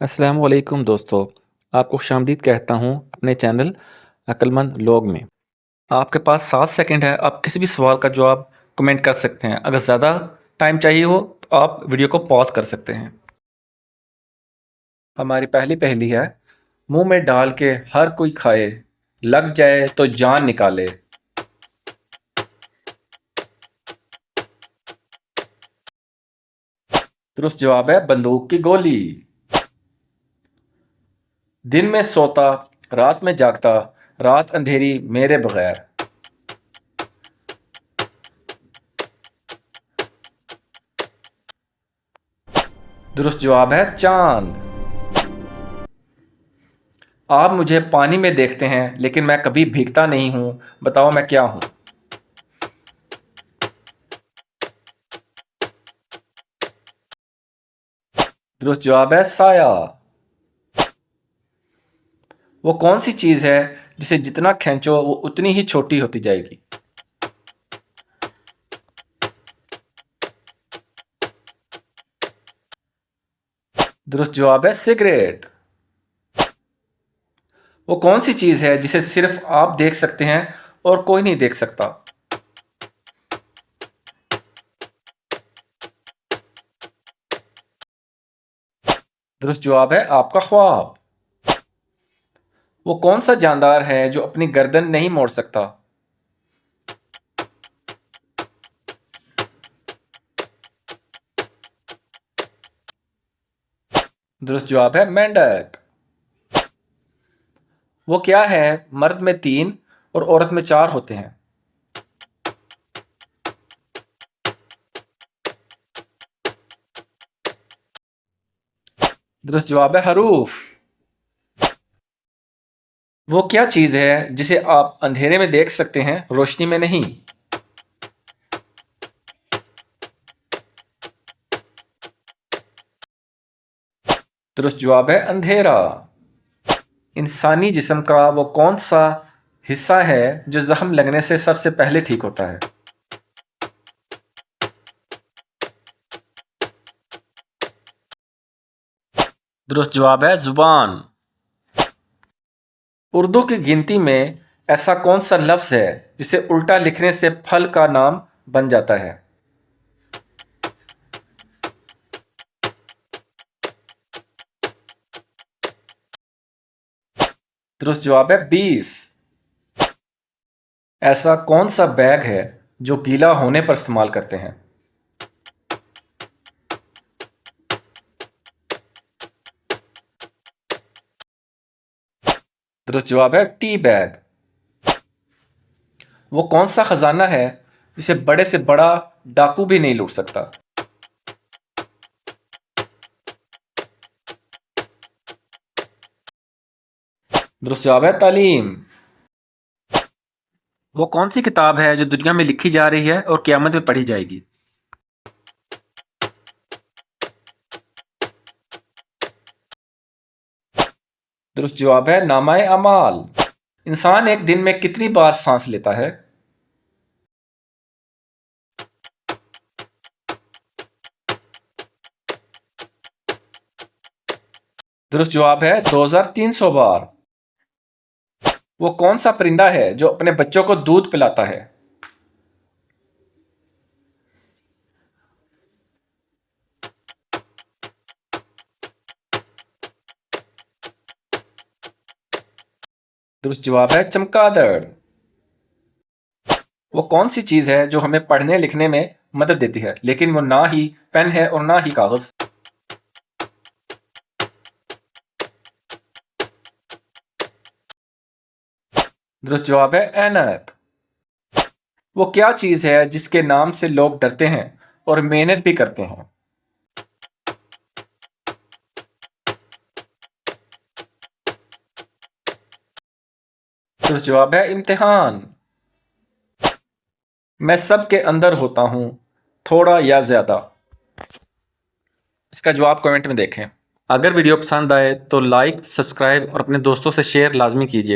अस्सलाम वालेकुम दोस्तों, आपको खुशामदीद कहता हूँ अपने चैनल अक्लमंद लोग में। आपके पास 7 सेकंड है, आप किसी भी सवाल का जवाब कमेंट कर सकते हैं। अगर ज़्यादा टाइम चाहिए हो तो आप वीडियो को पॉज़ कर सकते हैं। हमारी पहली पहेली है, मुँह में डाल के हर कोई खाए, लग जाए तो जान निकाले। दुरुस्त जवाब है बंदूक की गोली। दिन में सोता, रात में जागता, रात अंधेरी मेरे बगैर। दुरुस्त जवाब है चांद। आप मुझे पानी में देखते हैं लेकिन मैं कभी भीगता नहीं हूं, बताओ मैं क्या हूं। दुरुस्त जवाब है साया। वो कौन सी चीज है जिसे जितना खींचो वो उतनी ही छोटी होती जाएगी। दुरुस्त जवाब है सिगरेट। वो कौन सी चीज है जिसे सिर्फ आप देख सकते हैं और कोई नहीं देख सकता। दुरुस्त जवाब है आपका ख्वाब। वो कौन सा जानदार है जो अपनी गर्दन नहीं मोड़ सकता। दुरुस्त जवाब है मेंढक। वो क्या है, मर्द में 3 और औरत में 4 होते हैं। दुरुस्त जवाब है हरूफ। वो क्या चीज है जिसे आप अंधेरे में देख सकते हैं, रोशनी में नहीं। दुरुस्त जवाब है अंधेरा। इंसानी जिस्म का वो कौन सा हिस्सा है जो जख्म लगने से सबसे पहले ठीक होता है। दुरुस्त जवाब है जुबान। उर्दू की गिनती में ऐसा कौन सा लफ्ज है जिसे उल्टा लिखने से फल का नाम बन जाता है। दुरुस्त जवाब है 20। ऐसा कौन सा बैग है जो गीला होने पर इस्तेमाल करते हैं। दुरुस्त जवाब है टी बैग। वो कौन सा खजाना है जिसे बड़े से बड़ा डाकू भी नहीं लूट सकता। दुरुस्त जवाब है तालीम। वो कौन सी किताब है जो दुनिया में लिखी जा रही है और क़यामत में पढ़ी जाएगी। दुरुस्त जवाब है नामाए अमाल। इंसान एक दिन में कितनी बार सांस लेता है। दुरुस्त जवाब है 2300 बार। वो कौन सा परिंदा है जो अपने बच्चों को दूध पिलाता है। दुरुस्त जवाब है चमगादड़। वो कौन सी चीज है जो हमें पढ़ने लिखने में मदद देती है लेकिन वो ना ही पेन है और ना ही कागज। दुरुस्त जवाब है ऐनक। वो क्या चीज है जिसके नाम से लोग डरते हैं और मेहनत भी करते हैं। दुरुस्त जवाब है इम्तिहान। मैं सबके अंदर होता हूं, थोड़ा या ज्यादा। इसका जवाब कमेंट में देखें। अगर वीडियो पसंद आए तो लाइक, सब्सक्राइब और अपने दोस्तों से शेयर लाजमी कीजिएगा।